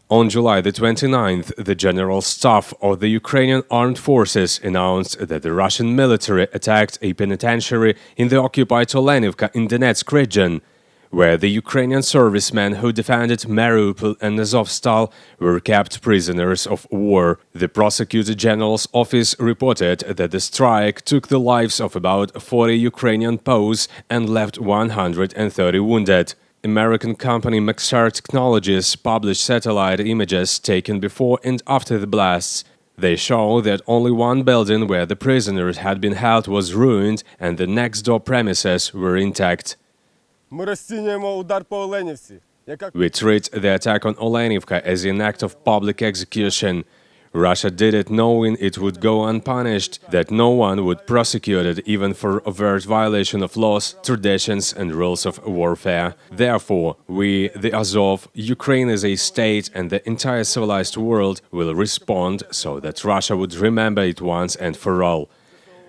On July the 29th, the General Staff of the Ukrainian Armed Forces announced that the Russian military attacked a penitentiary in the occupied Olenivka in Donetsk region, where the Ukrainian servicemen who defended Myropillia and Azovstal were kept prisoners of war. The Prosecutor General's office reported that the strike took the lives of about 40 Ukrainian POWs and left 130 wounded. American company Maxar Technologies published satellite images taken before and after the blasts. They show that only one building where the prisoners had been held was ruined and the next-door premises were intact. We treat the attack on Olenivka as an act of public execution. Russia did it knowing it would go unpunished, that no one would prosecute it even for overt violation of laws, traditions and rules of warfare. Therefore, we, the Azov, Ukraine as a state and the entire civilized world will respond so that Russia would remember it once and for all.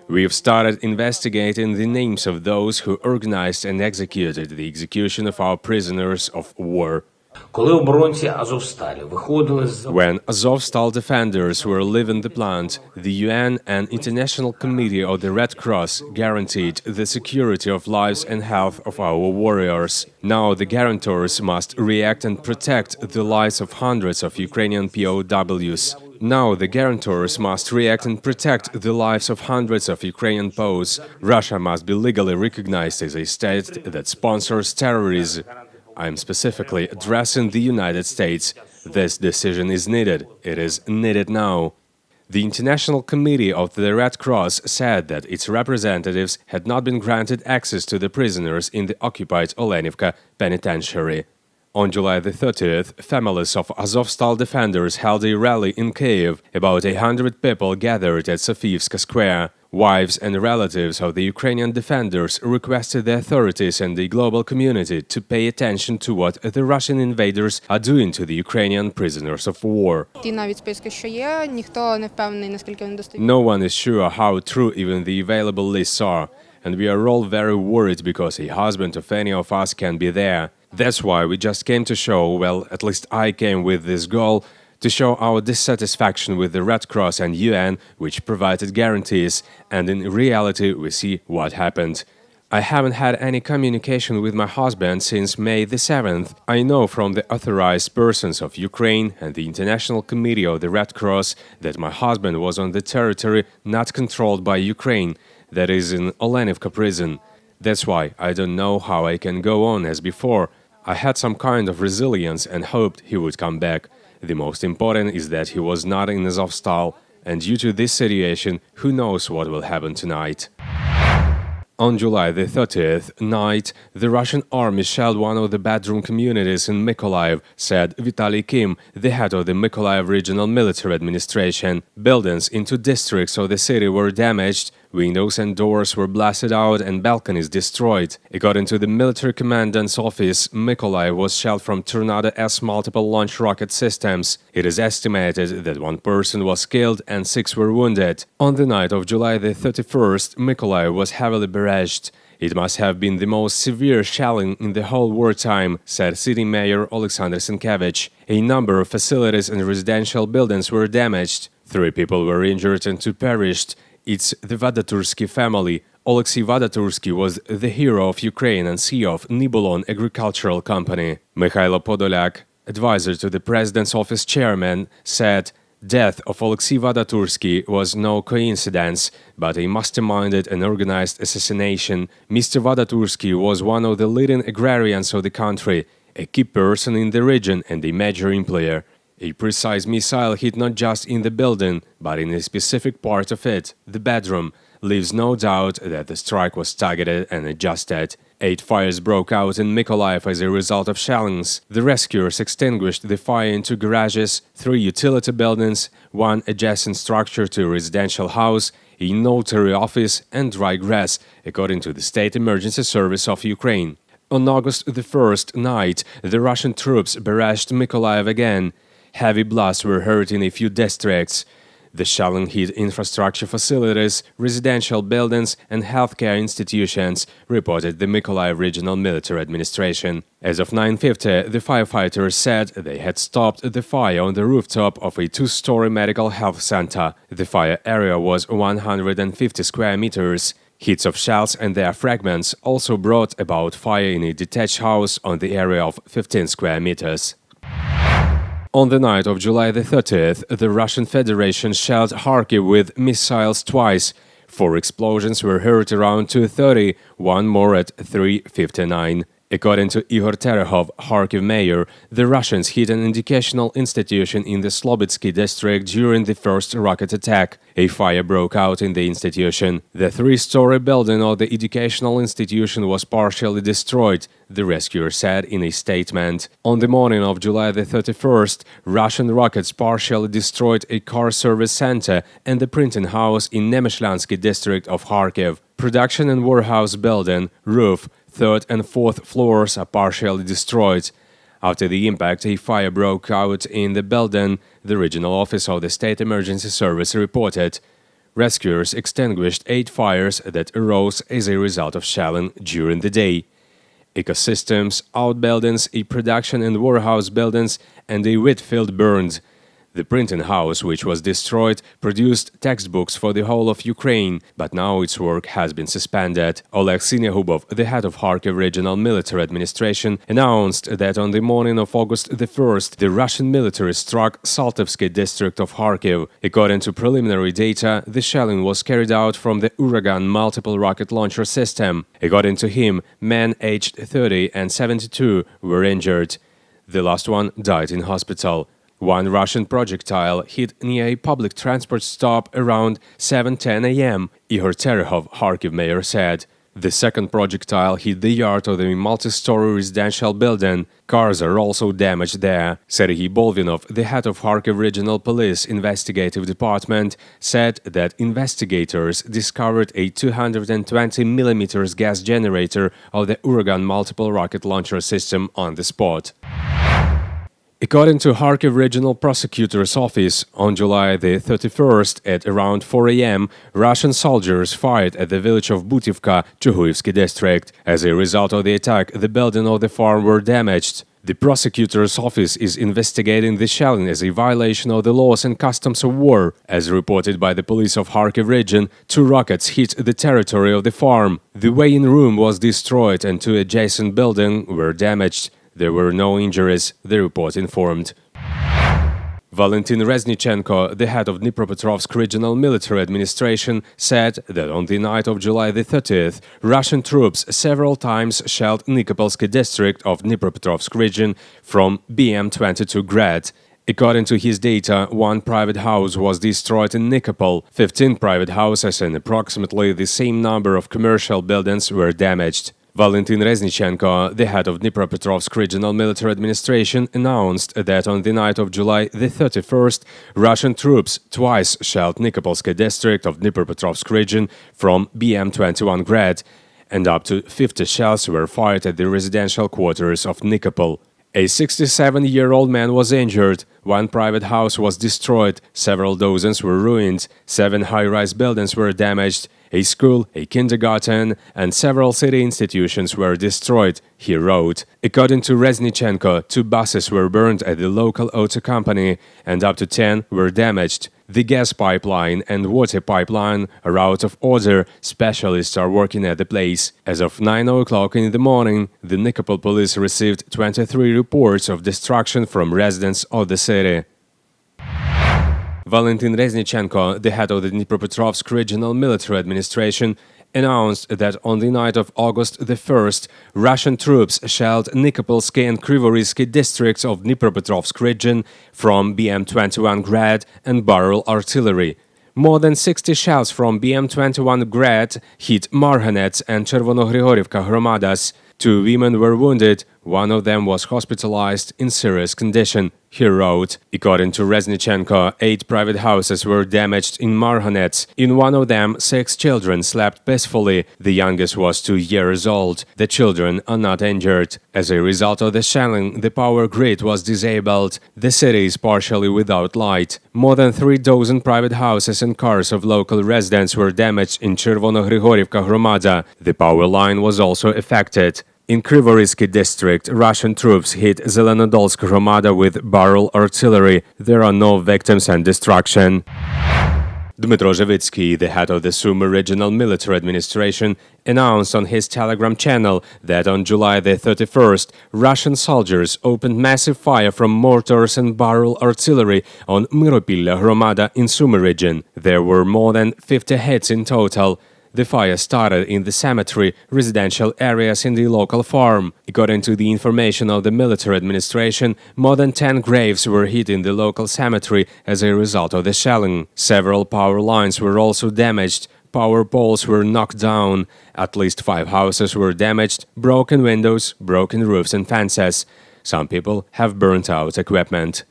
We've started investigating the names of those who organized and executed the execution of our prisoners of war. When Azovstal defenders were leaving the plant, the UN and International Committee of the Red Cross guaranteed the security of lives and health of our warriors. Now the guarantors must react and protect the lives of hundreds of Ukrainian POWs. Now the guarantors must react and protect the lives of hundreds of Ukrainian POWs. Russia must be legally recognized as a state that sponsors terrorism. I'm specifically addressing the United States. This decision is needed. It is needed now. The International Committee of the Red Cross said that its representatives had not been granted access to the prisoners in the occupied Olenivka penitentiary. On July the 30th, families of Azovstal defenders held a rally in Kyiv. About 100 people gathered at Sofiivska Square. Wives and relatives of the Ukrainian defenders requested the authorities and the global community to pay attention to what the Russian invaders are doing to the Ukrainian prisoners of war. No one is sure how true even the available lists are, and we are all very worried because a husband of any of us can be there. That's why we just came to show, well, at least I came with this goal, to show our dissatisfaction with the Red Cross and UN, which provided guarantees, and in reality we see what happened. I haven't had any communication with my husband since May the 7th. I know from the authorized persons of Ukraine and the International Committee of the Red Cross that my husband was on the territory not controlled by Ukraine, that is in Olenivka prison. That's why I don't know how I can go on as before. I had some kind of resilience and hoped he would come back. The most important is that he was not in Azovstal, and due to this situation, who knows what will happen tonight. On July the 30th night, the Russian army shelled one of the bedroom communities in Mykolaiv, said Vitaly Kim, the head of the Mykolaiv Regional Military Administration. Buildings in 2 districts of the city were damaged, windows and doors were blasted out and balconies destroyed. According to the military commandant's office, Mykolaiv was shelled from Tornado S multiple launch rocket systems. It is estimated that 1 person was killed and 6 were wounded. On the night of July the 31st, Mykolaiv was heavily barraged. It must have been the most severe shelling in the whole wartime, said city mayor Alexander Sienkiewicz. A number of facilities and residential buildings were damaged. 3 people were injured and 2 perished. It's the Vadaturskyi family. Oleksii Vadaturskyi was the hero of Ukraine and CEO of Nibulon Agricultural Company. Mikhailo Podolyak, advisor to the President's Office chairman, said, "Death of Oleksii Vadaturskyi was no coincidence, but a masterminded and organized assassination. Mr. Vadaturskyi was one of the leading agrarians of the country, a key person in the region and a major employer. A precise missile hit not just in the building, but in a specific part of it, the bedroom, leaves no doubt that the strike was targeted and adjusted. 8 fires broke out in Mykolaiv as a result of shellings. The rescuers extinguished the fire in 2 garages, 3 utility buildings, 1 adjacent structure to a residential house, a notary office and dry grass, according to the State Emergency Service of Ukraine. On August the 1st night, the Russian troops barraged Mykolaiv again. Heavy blasts were heard in a few districts. The shelling hit infrastructure facilities, residential buildings and healthcare institutions, reported the Mykolaiv Regional Military Administration. As of 9:50, the firefighters said they had stopped the fire on the rooftop of a two-story medical health center. The fire area was 150 square meters. Hits of shells and their fragments also brought about fire in a detached house on the area of 15 square meters. On the night of July the 30th, the Russian Federation shelled Kharkiv with missiles twice. 4 explosions were heard around 2:30, one more at 3:59. According to Igor Terehov, Kharkiv mayor, the Russians hit an educational institution in the Slobodski district during the first rocket attack. A fire broke out in the institution. The 3-story building of the educational institution was partially destroyed, the rescuer said in a statement. On the morning of July the 31st, Russian rockets partially destroyed a car service center and the printing house in Nemyshlansky district of Kharkiv. Production and warehouse building, roof, 3rd and 4th floors are partially destroyed. After the impact, a fire broke out in the building, the regional office of the State Emergency Service reported. Rescuers extinguished 8 fires that arose as a result of shelling during the day. Ecosystems, outbuildings, a production and warehouse buildings, and a wheat field burned. The printing house, which was destroyed, produced textbooks for the whole of Ukraine, but now its work has been suspended. Oleksii Vadaturskyi, the head of Kharkiv Regional Military Administration, announced that on the morning of August the 1st, the Russian military struck Saltivsky district of Kharkiv. According to preliminary data, the shelling was carried out from the Uragan multiple rocket launcher system. According to him, men aged 30 and 72 were injured. The last one died in hospital. One Russian projectile hit near a public transport stop around 7:10 a.m., Igor Terehov, Kharkiv mayor, said. The second projectile hit the yard of the multi-story residential building. Cars are also damaged there. Serhiy Bolvinov, the head of Kharkiv Regional Police Investigative Department, said that investigators discovered a 220 mm gas generator of the Uragan multiple rocket launcher system on the spot. According to Kharkiv Regional Prosecutor's Office, on July the 31st at around 4 a.m., Russian soldiers fired at the village of Butivka, Chuhuivskyi district. As a result of the attack, the building of the farm were damaged. The prosecutor's office is investigating the shelling as a violation of the laws and customs of war. As reported by the police of Kharkiv region, 2 rockets hit the territory of the farm. The weighing room was destroyed and 2 adjacent buildings were damaged. There were no injuries, the report informed. Valentin Reznichenko, the head of Dnipropetrovsk Regional Military Administration, said that on the night of July the 30th, Russian troops several times shelled Nikopolsky district of Dnipropetrovsk region from BM-22 Grad. According to his data, 1 private house was destroyed in Nikopol, 15 private houses and approximately the same number of commercial buildings were damaged. Valentin Reznichenko, the head of Dnipropetrovsk Regional Military Administration, announced that on the night of July the 31st, Russian troops twice shelled Nikopolsky district of Dnipropetrovsk region from BM-21 Grad, and up to 50 shells were fired at the residential quarters of Nikopol. A 67-year-old man was injured, 1 private house was destroyed, several dozens were ruined, 7 high-rise buildings were damaged, a school, a kindergarten, and several city institutions were destroyed, he wrote. According to Reznichenko, 2 buses were burned at the local auto company, and up to 10 were damaged. The gas pipeline and water pipeline are out of order. Specialists are working at the place. As of 9 o'clock in the morning, the Nikopol police received 23 reports of destruction from residents of the city. Valentin Reznichenko, the head of the Dnipropetrovsk Regional Military Administration, announced that on the night of August the 1st, Russian troops shelled Nikopolsky and Kryvoriskyi districts of Dnipropetrovsk region from BM-21 Grad and barrel artillery. More than 60 shells from BM-21 Grad hit Marhanets and Chervonogorivka hromadas. 2 women were wounded, One of them was hospitalized in serious condition. He wrote, according to Reznichenko, 8 private houses were damaged in Marhanets. In one of them, 6 children slept peacefully. The youngest was 2 years old. The children are not injured. As a result of the shelling, the power grid was disabled. The city is partially without light. More than 3 dozen private houses and cars of local residents were damaged in Chervonogorivka hromada. The power line was also affected. In Kryvyi district, Russian troops hit Zelenodolsk hromada with barrel artillery. There are no victims and destruction. Dmytro Zhevitsky, the head of the SUMY regional military administration, announced on his Telegram channel that on July the 31st, Russian soldiers opened massive fire from mortars and barrel artillery on Myropillia hromada in SUMY region. There were more than 50 hits in total. The fire started in the cemetery, residential areas in the local farm. According to the information of the military administration, more than 10 graves were hit in the local cemetery as a result of the shelling. Several power lines were also damaged. Power poles were knocked down. At least 5 houses were damaged, broken windows, broken roofs and fences. Some people have burnt out equipment.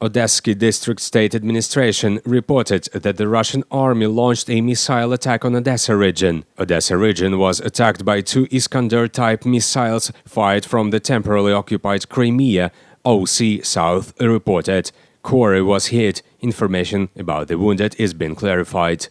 Odesa district state administration reported that the Russian army launched a missile attack on Odesa region. Odesa region was attacked by 2 Iskander-type missiles fired from the temporarily occupied Crimea, OC South reported. Quarry was hit. Information about the wounded is being clarified.